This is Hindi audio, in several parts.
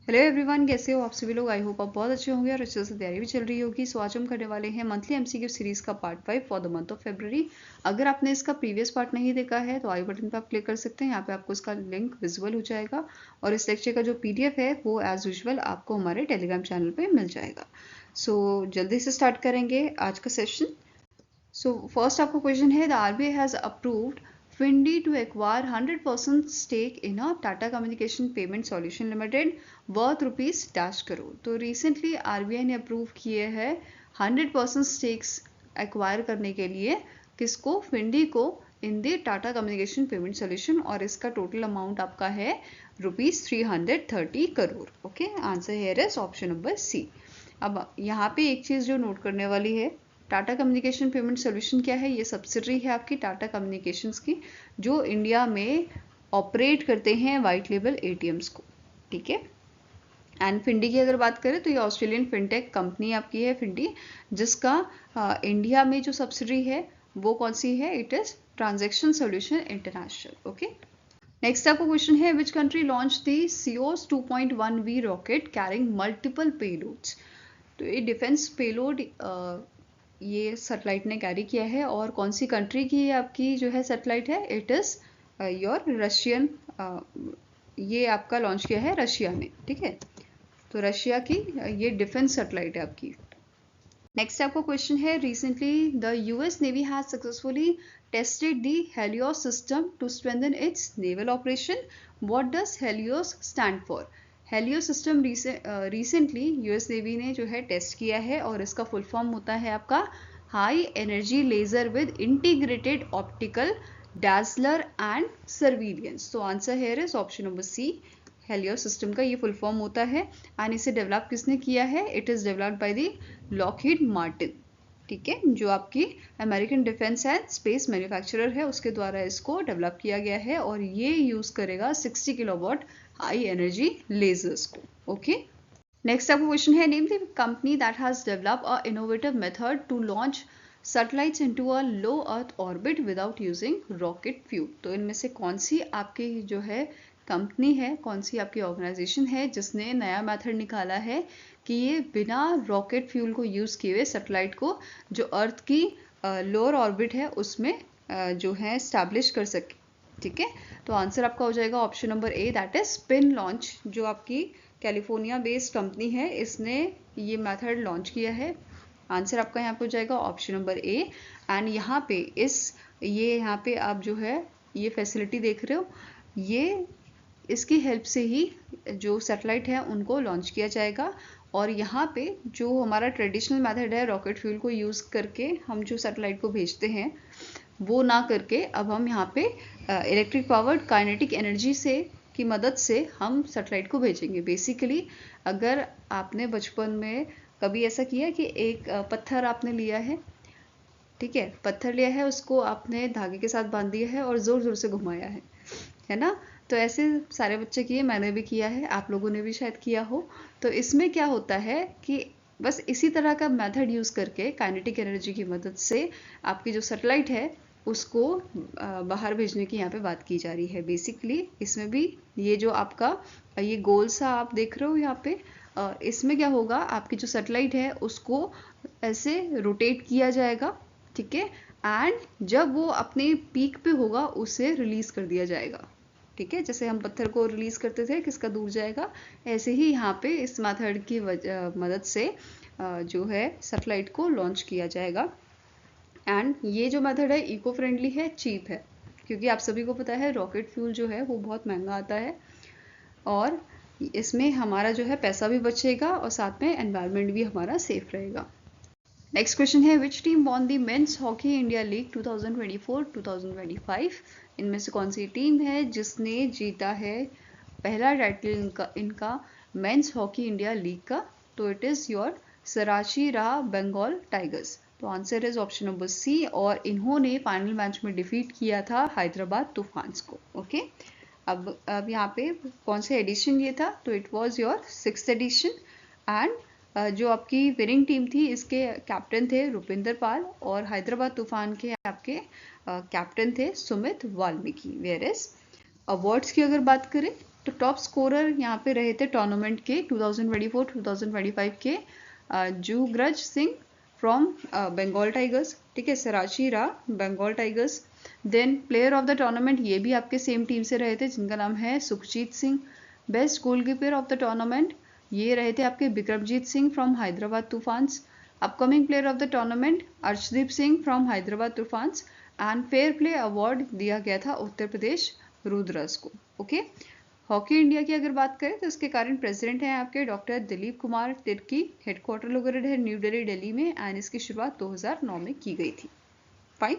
हेलो एवरीवन, कैसे हो आप सभी लोग। आई होप आप बहुत अच्छे होंगे और अच्छे से तैयारी भी चल रही होगी। सो आज हम करने वाले हैं मंथली एमसीक्यू सीरीज का part 5 for the month of February. अगर आपने इसका प्रीवियस पार्ट नहीं देखा है तो आई बटन पर आप क्लिक कर सकते हैं। यहाँ पे आपको इसका लिंक विजुअल हो जाएगा और इस लेक्चर का जो पीडीएफ है वो एज यूजुअल आपको हमारे टेलीग्राम चैनल पर मिल जाएगा। सो जल्दी से स्टार्ट करेंगे आज का सेशन। सो फर्स्ट आपको क्वेश्चन है, the RBI has approved Findi to acquire 100% stake in a Tata Communication Payment Solution Limited worth rupees dash crore. तो रिसेंटली आरबीआई ने अप्रूव किए हैं 100% स्टेक्स एक्वायर करने के लिए किसको, फिंडी को, in the Tata Communication Payment Solution, और इसका टोटल अमाउंट आपका है rupees 330 crore. Okay, answer here is option number C. अब यहाँ पे एक चीज जो नोट करने वाली है, टाटा कम्युनिकेशन पेमेंट सोल्यूशन क्या है, ये सब्सिडरी है आपकी टाटा कम्युनिकेशंस की, जो इंडिया में ऑपरेट करते हैं वाइट लेबल एटीएम्स को। ठीक है। एंड फिंडी की अगर बात करें तो ये ऑस्ट्रेलियन फिनटेक कंपनी आपकी है फिंडी, जिसका इंडिया में जो सब्सिडरी है वो कौन सी है, it is transaction solution international. Okay, next आपको क्वेश्चन है, विच कंट्री लॉन्च द सीओस 2.1V rocket carrying multiple payloads. तो ये डिफेंस पेलोड ये सैटेलाइट ने कैरी किया है, और कौन सी कंट्री की आपकी जो है सैटेलाइट है, इट इज योर रशियन। ये आपका लॉन्च किया है रशिया ने। ठीक है, तो रशिया की ये डिफेंस सैटेलाइट है आपकी। नेक्स्ट आपको क्वेश्चन है, recently the US navy has successfully tested the Helios system to strengthen its naval operation. What does Helios stand for. Helio system recently US navy ने जो है टेस्ट किया है, और इसका फुल फॉर्म होता है आपका high energy laser with integrated optical dazzler and surveillance. तो answer here is option number C. Helio system का ये फुल फॉर्म होता है, एंड इसे डेवलप किसने किया है, it is developed by the Lockheed Martin. ठीक है, जो आपकी American defence and space manufacturer है, उसके द्वारा इसको डेवलप किया गया है, और ये यूज करेगा 60 किलोवाट हाई एनर्जी लेजर्स को। ओके, नेक्स्ट आपको क्वेश्चन है, name the company that has develop a innovative method to launch satellites into a low earth orbit without using rocket fuel. तो इनमें से कौन सी आपकी जो है कंपनी है, कौन सी आपकी ऑर्गेनाइजेशन है जिसने नया मेथड निकाला है कि ये बिना रॉकेट फ्यूल को यूज किए हुए सैटेलाइट को जो अर्थ की लोअर ऑर्बिट है उसमें जो है स्टैब्लिश कर सके। ठीक है, तो आंसर आपका हो जाएगा option number A, that is spin launch. जो आपकी कैलिफोर्निया बेस्ड कंपनी है, इसने ये मेथड लॉन्च किया है। आंसर आपका यहाँ पे हो जाएगा ऑप्शन नंबर ए। एंड यहाँ पे यहाँ पे आप जो है ये फैसिलिटी देख रहे हो, ये इसकी हेल्प से ही जो सैटेलाइट है उनको लॉन्च किया जाएगा। और यहाँ पे जो हमारा ट्रेडिशनल मेथड है रॉकेट फ्यूल को यूज़ करके हम जो सैटेलाइट को भेजते हैं, वो ना करके अब हम यहाँ पे इलेक्ट्रिक पावर्ड काइनेटिक एनर्जी से की मदद से हम सैटेलाइट को भेजेंगे। बेसिकली अगर आपने बचपन में कभी ऐसा किया कि एक पत्थर आपने लिया है, ठीक है, पत्थर लिया है, उसको आपने धागे के साथ बांध दिया है और ज़ोर ज़ोर से घुमाया है ना। तो ऐसे सारे बच्चे किए, मैंने भी किया है, आप लोगों ने भी शायद किया हो। तो इसमें क्या होता है कि बस इसी तरह का मेथड यूज़ करके काइनेटिक एनर्जी की मदद से आपकी जो सैटेलाइट है उसको बाहर भेजने की यहाँ पे बात की जा रही है। बेसिकली इसमें भी ये जो आपका ये गोल सा आप देख रहे हो यहाँ पे, इसमें क्या होगा, आपकी जो सैटेलाइट है उसको ऐसे रोटेट किया जाएगा। ठीक है, एंड जब वो अपने पीक पे होगा उसे रिलीज कर दिया जाएगा। ठीक है, जैसे हम पत्थर को रिलीज करते थे किसका दूर जाएगा, ऐसे ही यहाँ पे इस मेथड की मदद से जो है सैटेलाइट को लॉन्च किया जाएगा। एंड ये जो मेथड है इको फ्रेंडली है, चीप है, क्योंकि आप सभी को पता है रॉकेट फ्यूल जो है वो बहुत महंगा आता है, और इसमें हमारा जो है पैसा भी बचेगा और साथ में एनवायरनमेंट भी हमारा सेफ रहेगा। नेक्स्ट क्वेश्चन है, which team won the men's hockey India league 2024-2025। इनमें से कौन सी टीम है जिसने जीता है पहला टाइटल इनका मेंस हॉकी इंडिया लीग का। तो it is your Shrachi Rarh Bengal Tigers. तो answer is option number C, और इन्होंने फाइनल मैच में डिफीट किया था हैदराबाद तूफान्स को। ओके, अब यहाँ पे कौन सा एडिशन ये था, तो it was your 6th edition. And जो आपकी विनिंग टीम थी इसके कैप्टन थे रुपिंदर पाल, और हैदराबाद तूफान के आपके कैप्टन थे Sumit Walmiki. Where is awards की अगर बात करें तो टॉप स्कोरर यहाँ पे रहे थे टूर्नामेंट के 2024-2025 के जुगरज सिंह फ्रॉम बंगाल टाइगर्स, ठीक है, Shrachi Rarh Bengal Tigers. Then player of the tournament ये भी आपके सेम टीम से रहे थे, जिनका नाम है Sukhjeet Singh. Best goalkeeper of the tournament ये रहे थे आपके Bikramjit Singh from Hyderabad Toofans. Upcoming player of the tournament Arshdeep Singh from Hyderabad Toofans. And fair play award दिया गया था उत्तर प्रदेश रूद्रस को। ओके, हॉकी इंडिया की अगर बात करें तो इसके कारण प्रेसिडेंट हैं आपके doctor Dilip Kumar Tirkey. Headquarter located है न्यू दिल्ली, दिल्ली में, एंड इसकी शुरुआत 2009 में की गई थी। फाइन।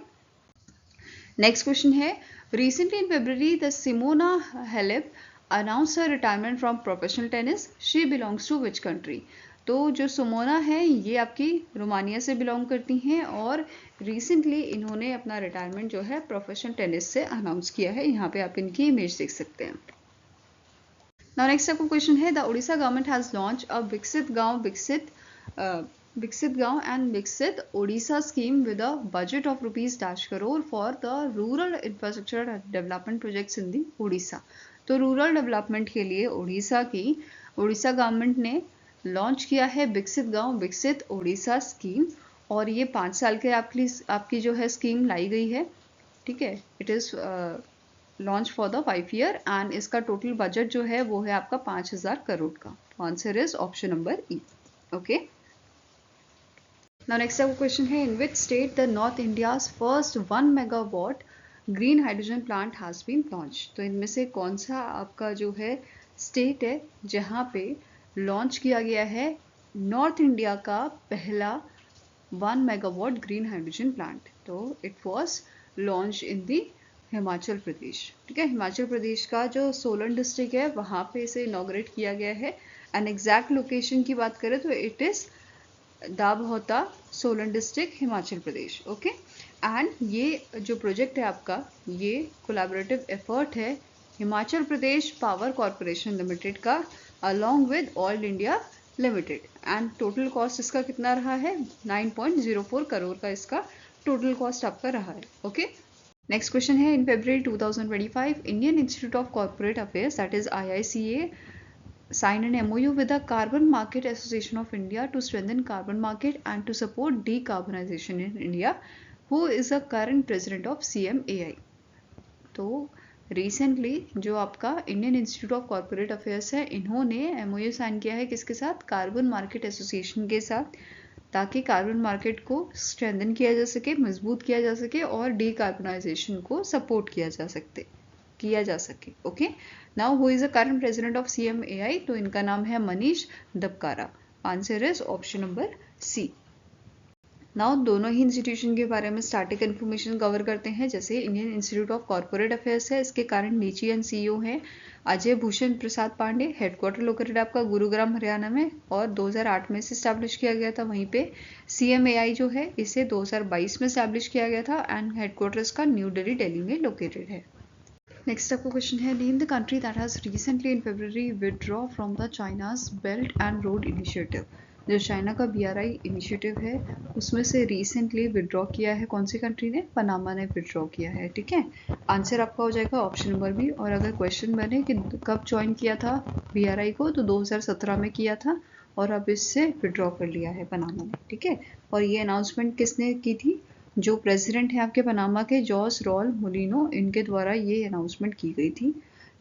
नेक्स्ट क्वेश्चन है, recently in February the Simona Halep announce her retirement from professional tennis, she belongs to which country. तो जो सिमोना है ये आपकी रोमानिया से बिलोंग करती हैं और रिसेंटली इन्होंने अपना रिटायरमेंट जो है प्रोफेशनल टेनिस से अनाउंस किया है। यहाँ पे आप इनकी इमेज देख सकते हैं। नाउ नेक्स्ट आपका क्वेश्चन है, the Orissa government has launch a Viksit Gaon and Viksit Odisha scheme with a budget of ₹- crore for the rural infrastructure development projects in the Orissa. तो रूरल डेवलपमेंट के लिए उड़ीसा गवर्नमेंट ने लॉन्च किया है विकसित गांव विकसित ओडिशा स्कीम, और ये 5 साल के आपकी जो है स्कीम लाई गई है, ठीक है। It is launch for the 5 year and इसका टोटल बजट जो है वो है आपका 5,000 करोड़ का। Answer is option number E. Okay, now next आपका क्वेश्चन है, in which state the north India's first 1 megawatt green hydrogen plant has been launch. तो इनमें से कौन सा आपका जो है स्टेट है जहाँ पे लॉन्च किया गया है नॉर्थ इंडिया का पहला 1 मेगावाट ग्रीन हाइड्रोजन प्लांट। तो इट वॉज लॉन्च इन दी हिमाचल प्रदेश, ठीक है। हिमाचल प्रदेश का जो सोलन डिस्ट्रिक्ट है वहाँ पे इसे इनॉग्रेट किया गया है। एंड एग्जैक्ट लोकेशन की बात करें तो इट इज दाबहोता, Solan district, Himachal Pradesh. Okay, and ये जो प्रोजेक्ट है आपका ये कोलैबोरेटिव एफर्ट है Himachal Pradesh power corporation limited का along with all India limited. And total cost इसका कितना रहा है 9.04 करोड़ का इसका टोटल कॉस्ट आपका रहा है। ओके, नेक्स्ट क्वेश्चन है, इन फरवरी 2025 Indian institute of corporate affairs that is IICA signed an MOU with the Carbon Market Association of India to strengthen carbon market and to support decarbonization in India. Who is the current president of CMAI? तो रिसेंटली जो आपका Indian institute of corporate affairs है इन्होंने MOU साइन किया है किसके साथ, कार्बन मार्केट एसोसिएशन के साथ, ताकि कार्बन मार्केट को स्ट्रेंथन किया जा सके, मजबूत किया जा सके और डीकार्बनाइजेशन को सपोर्ट किया जा सके। Okay, now who is the current president of CMAI? तो इनका नाम है Manish Dabkara. Answer is option number C. Now दोनों ही इंस्टीट्यूशन के बारे में स्टैटिक इन्फॉर्मेशन कवर करते हैं। जैसे Indian institute of corporate affairs है, इसके कारण नीची एंड CEO हैं अजय भूषण प्रसाद पांडे। हेडक्वार्टर लोकेटेड आपका गुरुग्राम हरियाणा में और 2008 में से स्टैब्लिश किया गया था। वहीं पे CMAI जो है इसे 2022 में स्टैब्लिश किया गया था एंड हेडक्वार्टर इसका न्यू दिल्ली, दिल्ली में लोकेटेड है। नेक्स्ट आपका क्वेश्चन है, name the country that has recently in February withdraw from the China's belt and road initiative. जो चाइना का BRI इनिशिएटिव है उसमें से रिसेंटली विड्रॉ किया है कौन सी कंट्री ने, पनामा ने विड्रॉ किया है, ठीक है। आंसर आपका हो जाएगा ऑप्शन नंबर बी। और अगर क्वेश्चन बने कि कब ज्वाइन किया था BRI को, तो 2017 में किया था और अब इससे विड्रॉ कर लिया है पनामा ने, ठीक है। और ये अनाउंसमेंट किसने की थी, जो प्रेसिडेंट है आपके पनामा के जॉस रॉल मोलिनो, इनके द्वारा ये अनाउंसमेंट की गई थी।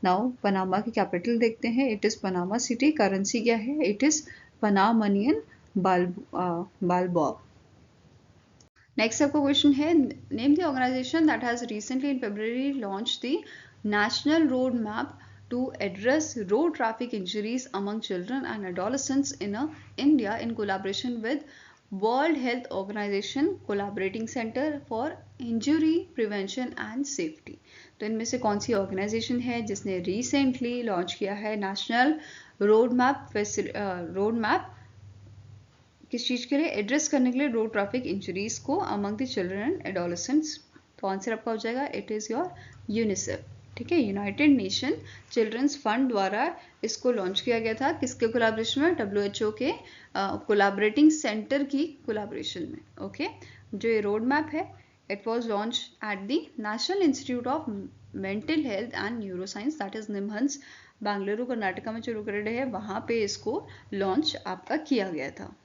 नाउ पनामा की कैपिटल देखते हैं, it is Panama City. Currency क्या है, it is Panamanian Balboa. Next आपका क्वेश्चन है, name the organisation that has recently in February launch the national road map to address road traffic injuries among children and adolescents in India in collaboration with World Health Organization Collaborating Center for Injury Prevention and Safety. तो इनमें से कौन सी ऑर्गेनाइजेशन है जिसने रिसेंटली लॉन्च किया है नेशनल रोड मैप किस चीज़ के लिए, एड्रेस करने के लिए रोड ट्रैफिक इंजरीज को among the children and adolescents. तो आंसर आपका हो जाएगा इट इज़ योर यूनिसेफ, ठीक है। यूनाइटेड नेशन चिल्ड्रंस फंड द्वारा इसको लॉन्च किया गया था, किसके कोलैबोरेशन में, WHO के कोलैबोरेटिंग सेंटर की कोलैबोरेशन में। ओके, जो ये रोड मैप है it was launch at the national institute of mental health and neuroscience that is NIMHANS Bengaluru Karnataka में जो लोकेटेड है वहाँ पे इसको लॉन्च आपका किया गया था।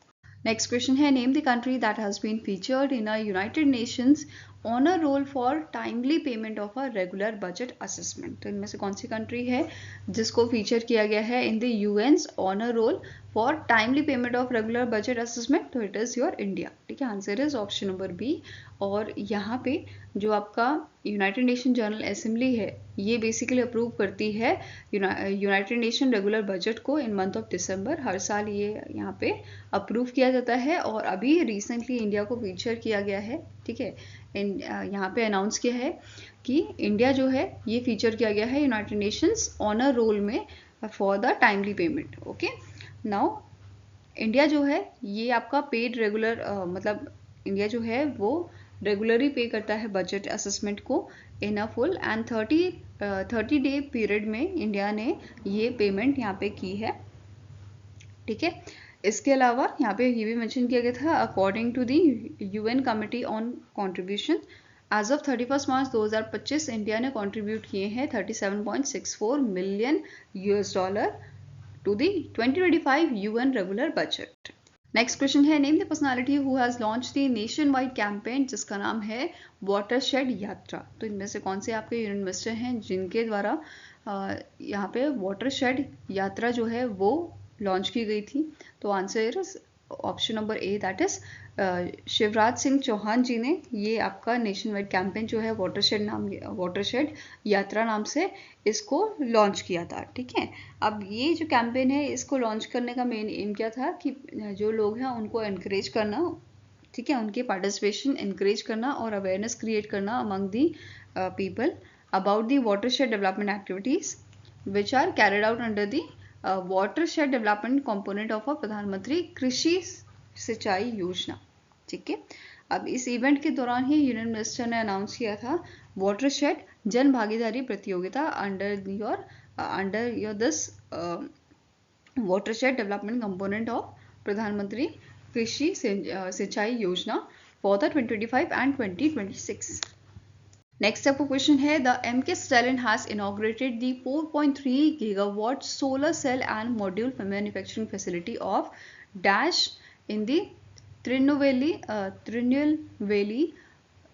नेक्स्ट क्वेश्चन है, name the country that has been featured in a United Nations honour roll for timely payment of a regular budget assessment. तो इनमें से कौन सी कंट्री है जिसको फीचर किया गया है in the UN's honour roll for timely payment of regular budget assessment? तो इट इज़ योर इंडिया। ठीक है, answer is option number B. और यहाँ पे जो आपका यूनाइटेड नेशन जनरल असेंबली है ये बेसिकली अप्रूव करती है यूनाइटेड नेशन रेगुलर बजट को इन मंथ ऑफ दिसंबर। हर साल ये यहाँ पे अप्रूव किया जाता है और अभी रिसेंटली इंडिया को फीचर किया गया है। ठीक है, यहाँ पे अनाउंस किया है कि इंडिया जो है ये फीचर किया गया है यूनाइटेड नेशंस ऑनर रोल में for the timely payment. Okay, now India जो है ये आपका पेड रेगुलर मतलब इंडिया जो है वो रेगुलरली पे करता है बजट असेसमेंट को in a full and 30 day period में इंडिया ने ये पेमेंट यहाँ पे की है। ठीक है, इसके अलावा यहाँ पे ये भी मेंशन किया गया था according to the UN committee on contribution as of 31 March 2025 India ने कंट्रीब्यूट किए हैं 37.64 million $US to the 2025 UN regular budget. Next question है, name the personality who has launch the nation wide campaign जिसका नाम है वाटरशेड यात्रा। तो इनमें से कौन से आपके यूनियन मिनिस्टर हैं जिनके द्वारा यहाँ पे वाटरशेड यात्रा जो है वो लॉन्च की गई थी? तो answer option number A, that is Shivraj Singh Chouhan ji ने ये आपका नेशन वाइड कैंपेन जो है वाटरशेड यात्रा नाम से इसको लॉन्च किया था। ठीक है, अब ये जो कैंपेन है इसको लॉन्च करने का मेन एम क्या था कि जो लोग हैं उनको एनकरेज करना, ठीक है, उनके पार्टिसिपेशन एनकरेज करना और अवेयरनेस क्रिएट करना among the people about the watershed development activities which are carried out under the watershed development component of a Pradhan Mantri Krishi Sinchai योजना। ठीक है, अब इस इवेंट के दौरान ही यूनियन मिनिस्टर ने अनाउंस किया था watershed Jan Bhagidari Pratiyogita under your this watershed development component of Pradhan Mantri Krishi Sinchai Yojana for the 2025 and 2026। Next आपका क्वेश्चन है, the MK Stalin has inaugurated the 4.3 gigawatt solar cell and module manufacturing facility of dash in the Tirunelveli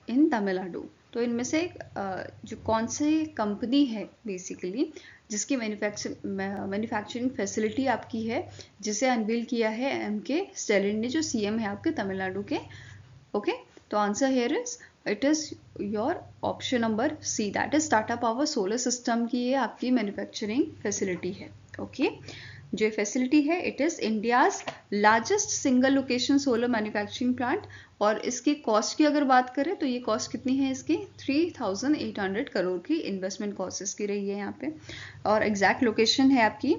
in Tamil Nadu. तो इनमें से जो कौन सी कंपनी है बेसिकली जिसकी मैन्युफैक्चरिंग फैसिलिटी आपकी है जिसे अनवील किया है एमके स्टैलिन ने जो सीएम है आपके तमिलनाडु के? ओके, तो answer here is it is your option number C, that is Tata Power Solar System की ये आपकी मैन्युफैक्चरिंग फैसिलिटी है। ओके, जो फैसिलिटी है it is India's largest single location solar manufacturing plant और इसकी कॉस्ट की अगर बात करें तो ये कॉस्ट कितनी है इसकी 3800 करोड़ की इन्वेस्टमेंट कॉस्ट इसकी रही है यहाँ पे। और एग्जैक्ट लोकेशन है आपकी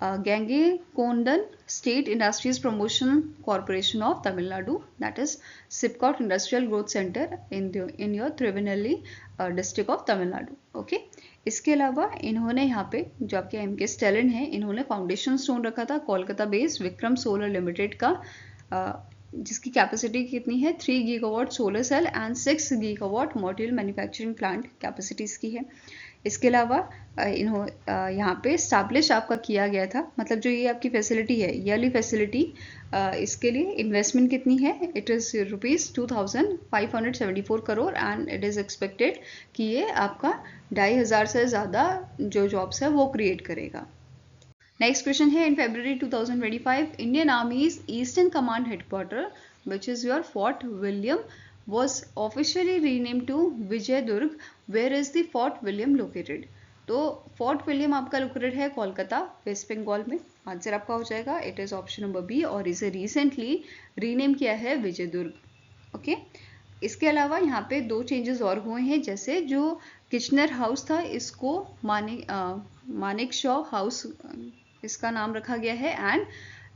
Gangaikondan state industries promotion corporation of Tamil Nadu, that is SIPCOT industrial growth centre in your Tirunelveli district of Tamil Nadu. Okay, इसके अलावा इन्होंने यहाँ पे जो आपके एमके स्टैलिन है इन्होंने फाउंडेशन स्टोन रखा था Kolkata based Vikram Solar Limited का जिसकी कैपेसिटी कितनी है 3 gigawatt solar cell and 6 gigawatt module manufacturing plant capacities की है। इसके अलावा यहाँ पे स्टैब्लिश आपका किया गया था, मतलब जो ये आपकी फैसिलिटी है ये वाली फैसिलिटी इसके लिए इन्वेस्टमेंट कितनी है it is ₹2574 crore and it is expected कि ये आपका 2500 से ज़्यादा जो जॉब्स है वो क्रिएट करेगा। नेक्स्ट क्वेश्चन है, in February 2025 Indian army's eastern command headquarter which is your Fort William was officially renamed to Vijay Durg. Where is the Fort William located? तो फोर्ट विलियम आपका लोकेटेड है कोलकाता वेस्ट बंगाल में। आंसर आपका हो जाएगा it is option number B और इसे रिसेंटली रीनेम किया है विजयदुर्ग। ओके, इसके अलावा यहाँ पे 2 चेंजेस और हुए हैं, जैसे जो किचनर हाउस था इसको मानिक शॉ हाउस इसका नाम रखा गया है एंड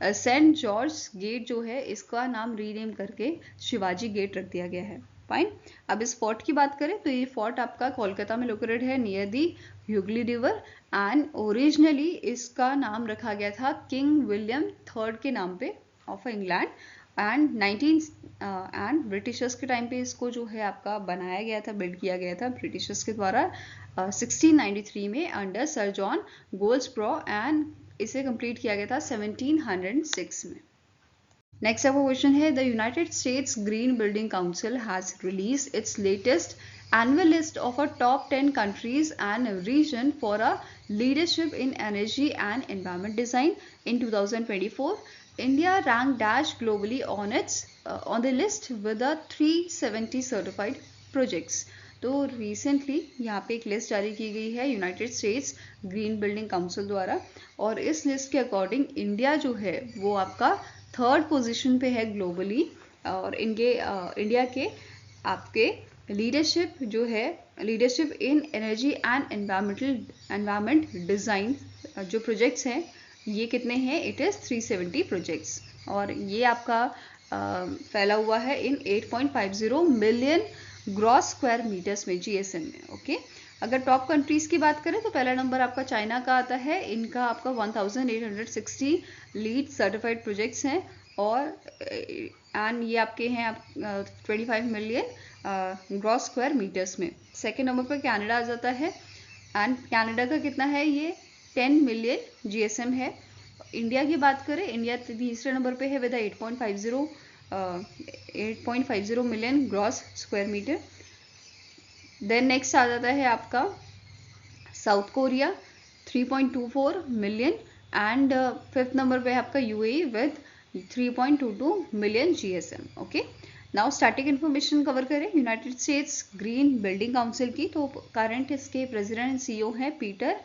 सेंट जॉर्ज गेट जो है इसका नाम रीनेम करके शिवाजी गेट रख दिया गया है। फाइन, अब इस फोर्ट की बात करें तो ये फोर्ट आपका कोलकाता में लोकेटेड है near the Hooghly river and originally इसका नाम रखा गया था किंग विलियम III के नाम पे ऑफ इंग्लैंड एंड ब्रिटिशर्स के टाइम पे इसको जो है आपका बनाया गया था, बिल्ड किया गया था ब्रिटिशर्स के द्वारा 1693 में अंडर सर जॉन गोल्ड्सबॉरो एंड इसे कंप्लीट किया गया था 1706 में। नेक्स्ट आपका क्वेश्चन है, the United States green building council has release it's latest annual list of a top 10 countries and region for a leadership in energy and environment design in 2024. India ranked dash globally on the list with a 370 certified projects. तो रिसेंटली यहाँ पे एक लिस्ट जारी की गई है United States green building council द्वारा, और इस लिस्ट के अकॉर्डिंग इंडिया जो है वो आपका 3rd पोजीशन पे है ग्लोबली, और इंडिया के आपके लीडरशिप जो है, leadership in energy and environment design जो प्रोजेक्ट्स हैं ये कितने हैं, इट इज़ 370 प्रोजेक्ट्स, और ये आपका फैला हुआ है इन 8.50 मिलियन ग्रॉस स्क्वायर मीटर्स में GSM में। ओके, अगर टॉप कंट्रीज़ की बात करें तो पहला नंबर आपका चाइना का आता है, इनका आपका 1860 लीड सर्टिफाइड प्रोजेक्ट्स हैं, और एंड ये आपके हैं 25 मिलियन ग्रॉस स्क्वायर मीटर्स में। सेकेंड नंबर पर कनाडा आ जाता है, एंड कनाडा का कितना है, ये 10 मिलियन GSM है। इंडिया की बात करें, इंडिया तीसरे नंबर पे है with 8.50 million gross square metre. Then next आ जाता है आपका South Korea 3.24 million, and 5th number पे है आपका UAE with 3.22 million GSM। Okay, now static information cover करें United States green building council की, तो करंट इसके प्रेसिडेंट एंड CEO हैं पीटर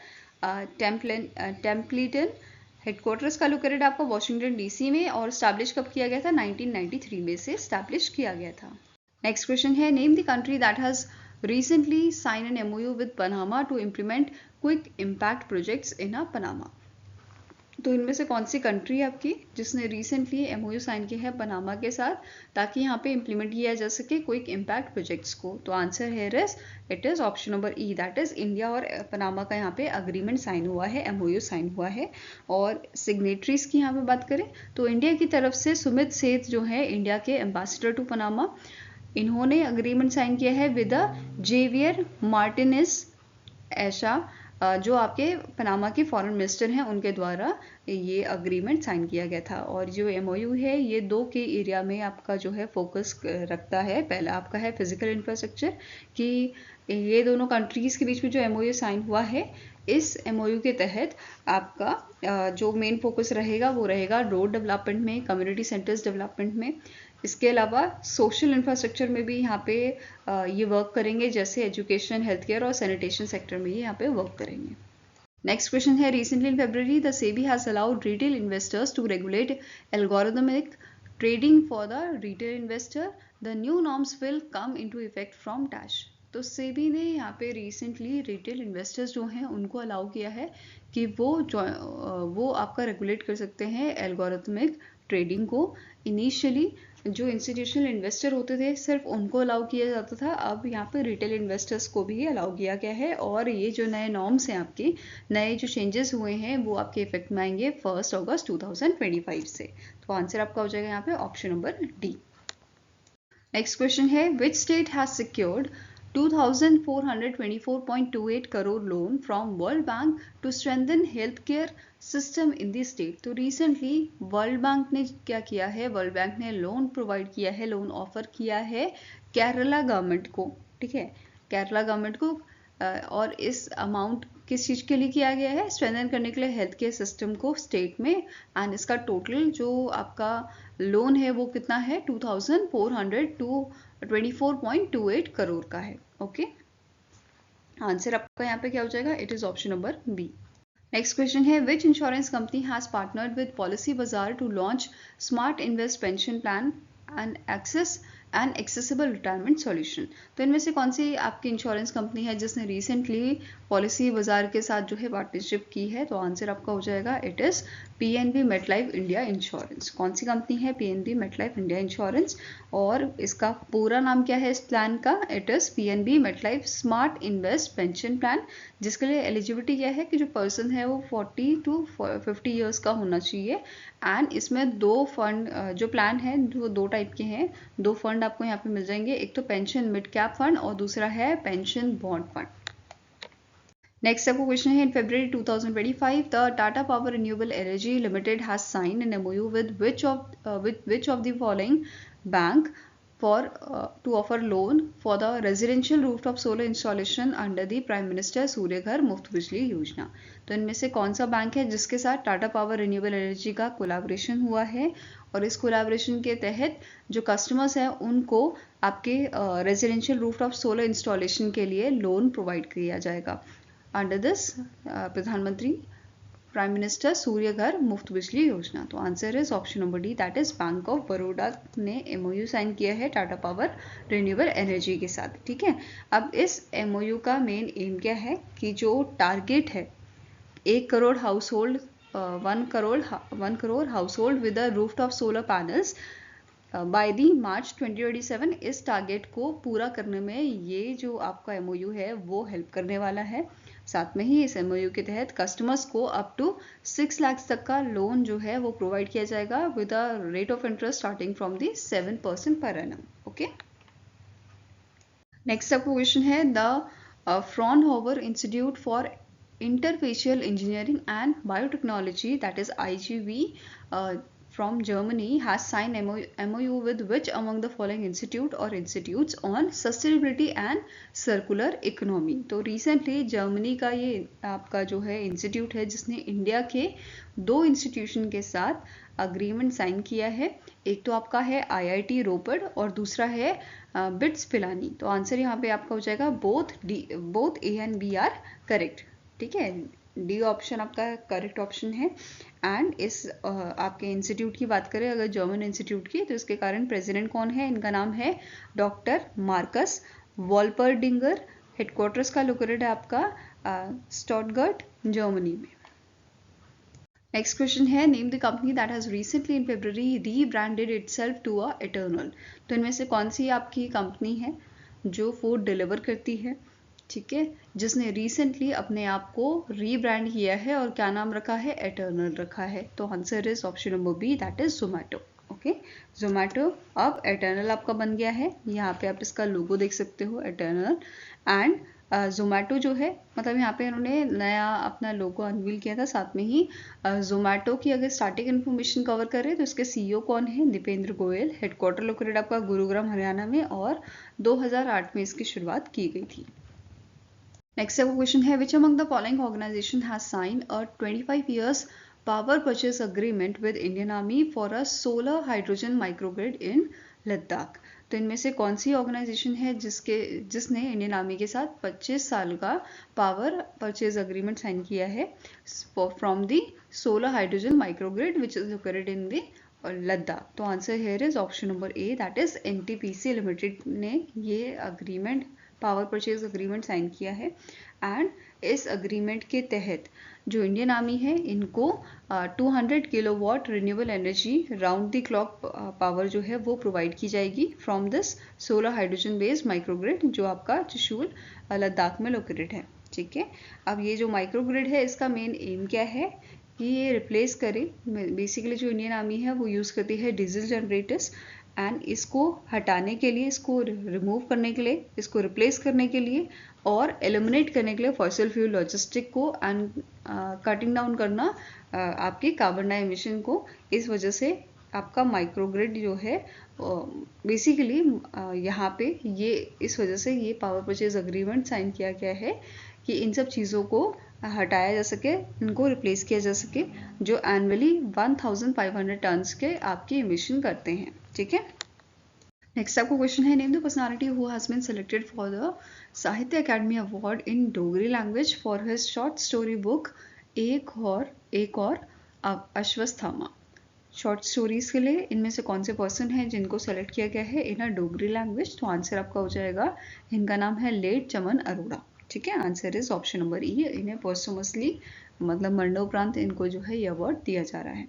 टेम्पलेटन। हेडक्वार्टर्स का लोकेटेड आपका वॉशिंगटन DC में, और स्टैब्लिश कब किया गया था, 1993 में से स्टैब्लिश किया गया था। नेक्स्ट क्वेश्चन है, name the country that has recently signed an MOU with Panama to implement quick impact projects in Panama। तो इनमें से कौन सी कंट्री है आपकी जिसने रिसेंटली MOU साइन किया है पनामा के साथ, ताकि यहाँ पे इम्प्लीमेंट किया जा सके क्विक इम्पैक्ट प्रोजेक्ट्स को। तो आंसर है it is option number E, that is India और पनामा का यहाँ पे अग्रीमेंट साइन हुआ है, MOU साइन हुआ है। और सिग्नेटरीज की यहाँ पे बात करें तो इंडिया की तरफ से सुमित सेठ जो है इंडिया के एम्बेसडर टू पनामा, इन्होंने अग्रीमेंट साइन किया है विद जेवियर मार्टिनेज ऐशा, जो आपके पनामा के फॉरेन मिनिस्टर हैं उनके द्वारा ये अग्रीमेंट साइन किया गया था। और जो MOU है ये 2 के एरिया में आपका जो है फोकस रखता है। पहला आपका है फिजिकल इंफ्रास्ट्रक्चर, कि ये दोनों कंट्रीज़ के बीच में जो MOU साइन हुआ है, इस MOU के तहत आपका जो मेन फोकस रहेगा वो रहेगा रोड डेवलपमेंट में, कम्युनिटी सेंटर्स डेवलपमेंट में। इसके अलावा सोशल इंफ्रास्ट्रक्चर में भी यहाँ पे ये वर्क करेंगे, जैसे एजुकेशन, हेल्थ केयर और सैनिटेशन सेक्टर में ये यहाँ पे वर्क करेंगे। नेक्स्ट क्वेश्चन है, recently in February the SEBI has allowed retail investors to regulate algorithmic trading for the retail investor, the new norms will come into effect from dash. तो सेबी ने यहाँ पे रिसेंटली रिटेल इन्वेस्टर्स जो हैं उनको अलाउ किया है कि वो आपका रेगुलेट कर सकते हैं एल्गोरिथमिक ट्रेडिंग को। इनिशियली जो इंस्टीट्यूशनल इन्वेस्टर होते थे सिर्फ उनको अलाउ किया जाता था, अब यहाँ पे रिटेल इन्वेस्टर्स को भी अलाउ किया गया है। और ये जो नए नॉर्म्स हैं, आपके नए जो चेंजेस हुए हैं वो आपके इफेक्ट में आएंगे 1 अगस्त 2025 से। तो आंसर आपका हो जाएगा यहाँ पे option number D। Next question है, which state has secured 2,424.28 crore loan from world bank to strengthen health care system in the state. तो रिसेंटली वर्ल्ड बैंक ने क्या किया है, वर्ल्ड बैंक ने लोन प्रोवाइड किया है, लोन ऑफर किया है केरला गवर्नमेंट को, ठीक है, केरला गवर्नमेंट को। और इस अमाउंट किस चीज़ के लिए किया गया है, स्ट्रेंथन करने के लिए हेल्थ केयर सिस्टम को स्टेट में। एंड इसका टोटल जो आपका लोन है वो कितना है, 2,424.28 करोड़ का है। ओके, आंसर आपका यहाँ पे क्या हो जाएगा, it is option number B। Next question है, which insurance company has partnered with Policybazaar to launch smart invest pension plan and accessible retirement solution. तो इनमें से कौन सी आपकी इंश्योरेंस कंपनी है जिसने रिसेंटली पॉलिसी बाजार के साथ जो है पार्टनरशिप की है। तो आंसर आपका हो जाएगा, it is PNB MetLife India insurance. कौन सी कंपनी है, PNB मेटलाइफ इंडिया इंश्योरेंस। और इसका पूरा नाम क्या है इस प्लान का, it is PNB MetLife smart invest pension plan, जिसके लिए एलिजिबिलिटी क्या है कि जो पर्सन है वो 40 to 50 ईयर्स का होना चाहिए। एंड इसमें 2 फंड जो प्लान है वो 2 टाइप के हैं, 2 फंड आपको यहाँ पे मिल जाएंगे, एक तो पेंशन मिड कैप फंड और दूसरा है पेंशन बॉन्ड फंड। नेक्स्ट आपको क्वेश्चन है, in February 2025 the Tata Power Renewable Energy Limited has sign an MOU with which of the following bank for to offer loan for the residential rooftop solar installation under the prime minister Surya Ghar Muft बिजली योजना। तो इनमें से कौन सा बैंक है जिसके साथ टाटा पावर रिन्यूएबल एनर्जी का कोलैबोरेशन हुआ है, और इस कोलैबोरेशन के तहत जो कस्टमर्स हैं उनको आपके रेजिडेंशियल रूफटॉप सोलर इंस्टॉलेशन के लिए लोन प्रोवाइड किया जाएगा अंडर दिस प्रधानमंत्री प्राइम मिनिस्टर सूर्य घर मुफ्त बिजली योजना। तो answer is option number D, that is bank of Baroda ने MOU साइन किया है टाटा पावर रिन्यूएबल एनर्जी के साथ। ठीक है, अब इस MOU का मेन एम क्या है कि जो टारगेट है 1 करोड़ हाउस होल्ड 1 करोड़ house hold with the rooftop solar panels by the March 2027, इस टारगेट को पूरा करने में ये जो आपका MOU है वो हेल्प करने वाला है। साथ में ही इस MOU के तहत कस्टमर्स को अप टू 6 लाख तक का लोन जो है वो प्रोवाइड किया जाएगा with a rate of interest starting from the 7% per annum. Okay, next आपको क्वेश्चन है, the Fraunhofer institute for interfacial engineering and biotechnology that is IGV from Germany has signed MOU with which among the following institute or institutes on sustainability and circular economy। तो रिसेंटली जर्मनी का ये आपका जो है इंस्टीट्यूट है जिसने इंडिया के 2 इंस्टीट्यूशन के साथ अग्रीमेंट साइन किया है। एक तो आपका है IIT रोपड़ और दूसरा है बिट्स पिलानी। तो आंसर यहाँ पे आपका हो जाएगा both A and B are correct. ठीक है, डी ऑप्शन आपका करेक्ट ऑप्शन है। एंड इस आपके इंस्टीट्यूट की बात करें अगर जर्मन इंस्टीट्यूट की, तो इसके कारण प्रेसिडेंट कौन है, इनका नाम है डॉक्टर मार्कस वॉल्पर्डिंगर। हेडक्वार्टर्स का लोकेटेड है आपका स्टटगार्ट जर्मनी में। नेक्स्ट क्वेश्चन है, name the company that has recently in February rebranded itself to a Eternal. तो इनमें से कौन सी आपकी कंपनी है जो फूड डिलीवर करती है, ठीक है, जिसने रिसेंटली अपने आप को रीब्रांड किया है और क्या नाम रखा है, एटर्नल रखा है। तो answer is option number B, that is Zomato. Okay, Zomato अब एटर्नल आपका बन गया है। यहाँ पे आप इसका लोगो देख सकते हो एटर्नल। एंड जोमैटो जो है मतलब यहाँ पे इन्होंने नया अपना लोगो अनवील किया था। साथ में ही जोमैटो की अगर स्टार्टिंग इन्फॉर्मेशन कवर करें तो इसके CEO कौन है, दीपेंद्र गोयल। हेडक्वार्टर लोकेटेड आपका गुरुग्राम हरियाणा में और 2008 में इसकी शुरुआत की गई थी। नेक्स्ट आपका क्वेश्चन है, which among the following organisation has sign a 25 years power purchase agreement with Indian army for a solar hydrogen microgrid in Ladakh. तो इनमें से कौन सी ऑर्गेनाइजेशन है जिसने इंडियन आर्मी के साथ 25 साल का पावर परचेज अग्रीमेंट साइन किया है from the solar hydrogen microgrid which is located in the Ladakh. तो answer here is option number A, that is NTPC limited ने ये agreement power purchase agreement sign किया है। एंड इस अग्रीमेंट के तहत जो इंडियन आर्मी है इनको 200 kilowatt renewable energy round the clock power जो है वो प्रोवाइड की जाएगी from this solar hydrogen based microgrid जो आपका त्रिशूल लद्दाख में लोकेटेड है। ठीक है, अब ये जो माइक्रोग्रिड है इसका मेन एम क्या है कि ये रिप्लेस करे, बेसिकली जो इंडियन आर्मी है वो यूज़ करती है डीजल जनरेटर्स, एंड इसको हटाने के लिए, इसको रिमूव करने के लिए, इसको रिप्लेस करने के लिए और एलिमिनेट करने के लिए फॉसिल फ्यूल लॉजिस्टिक को एंड कटिंग डाउन करना आपके कार्बन डाई एमिशन को। इस वजह से आपका माइक्रोग्रिड जो है बेसिकली यहाँ पे ये इस वजह से ये पावर परचेज अग्रीमेंट साइन किया गया है कि इन सब चीज़ों को हटाया जा सके, इनको रिप्लेस किया जा सके जो एनुअली 1500 टन्स के आपकी एमिशन करते हैं। ठीक है, नेक्स्ट आपको क्वेश्चन है, name the personality who has been selected for the Sahitya Akademi award in Dogri language for his short story book Ek Aur Ashwatthama. Short stories के लिए इनमें से कौन से पर्सन हैं जिनको सेलेक्ट किया गया है इन अ डोगरी लैंग्वेज। तो आंसर आपका हो जाएगा, इनका नाम है लेट चमन अरोड़ा। ठीक है, आंसर इज ऑप्शन नंबर ई, इन्हें पोस्टमसली मतलब मरणोपरांत इनको जो है ये अवार्ड दिया जा रहा है।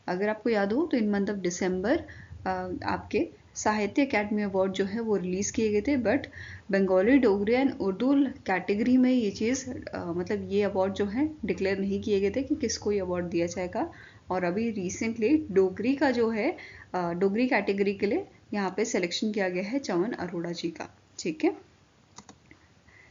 अगर आपको याद हो तो इन मंथ ऑफ दिसंबर आपके साहित्य अकेडमी अवार्ड जो है वो रिलीज़ किए गए थे, but Bengali, Dogri and Urdu category में ये चीज़ मतलब ये अवार्ड जो है डिक्लेयर नहीं किए गए थे कि किसको ये अवार्ड दिया जाएगा। और अभी रिसेंटली डोगरी का जो है डोगरी कैटेगरी के लिए यहाँ पे सिलेक्शन किया गया है चमन अरोड़ा जी का। ठीक है,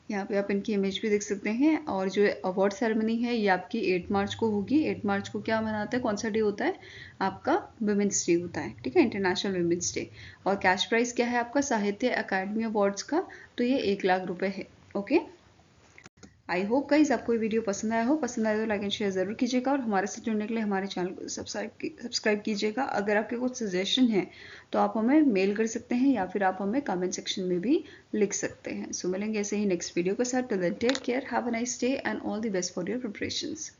यहाँ पे आप इनकी इमेज भी देख सकते हैं। और जो अवार्ड सेरेमनी है ये आपकी 8 मार्च को होगी। 8 मार्च को क्या मनाते हैं, कौन सा डे होता है, आपका वुमेंस डे होता है, ठीक है, इंटरनेशनल वुमेंस डे। और कैश प्राइस क्या है आपका साहित्य अकादमी अवार्ड्स का, तो ये 1 लाख रुपए है। ओके, आई होप गाइज आपको ये वीडियो पसंद आया हो। पसंद आया तो लाइक एंड शेयर जरूर कीजिएगा और हमारे साथ जुड़ने के लिए हमारे चैनल को सब्सक्राइब कीजिएगा। अगर आपके कुछ सजेशन है तो आप हमें मेल कर सकते हैं या फिर आप हमें कमेंट सेक्शन में भी लिख सकते हैं। सो मिलेंगे ऐसे ही नेक्स्ट वीडियो के साथ। Till then take care, have a nice day and all the best for your preparations.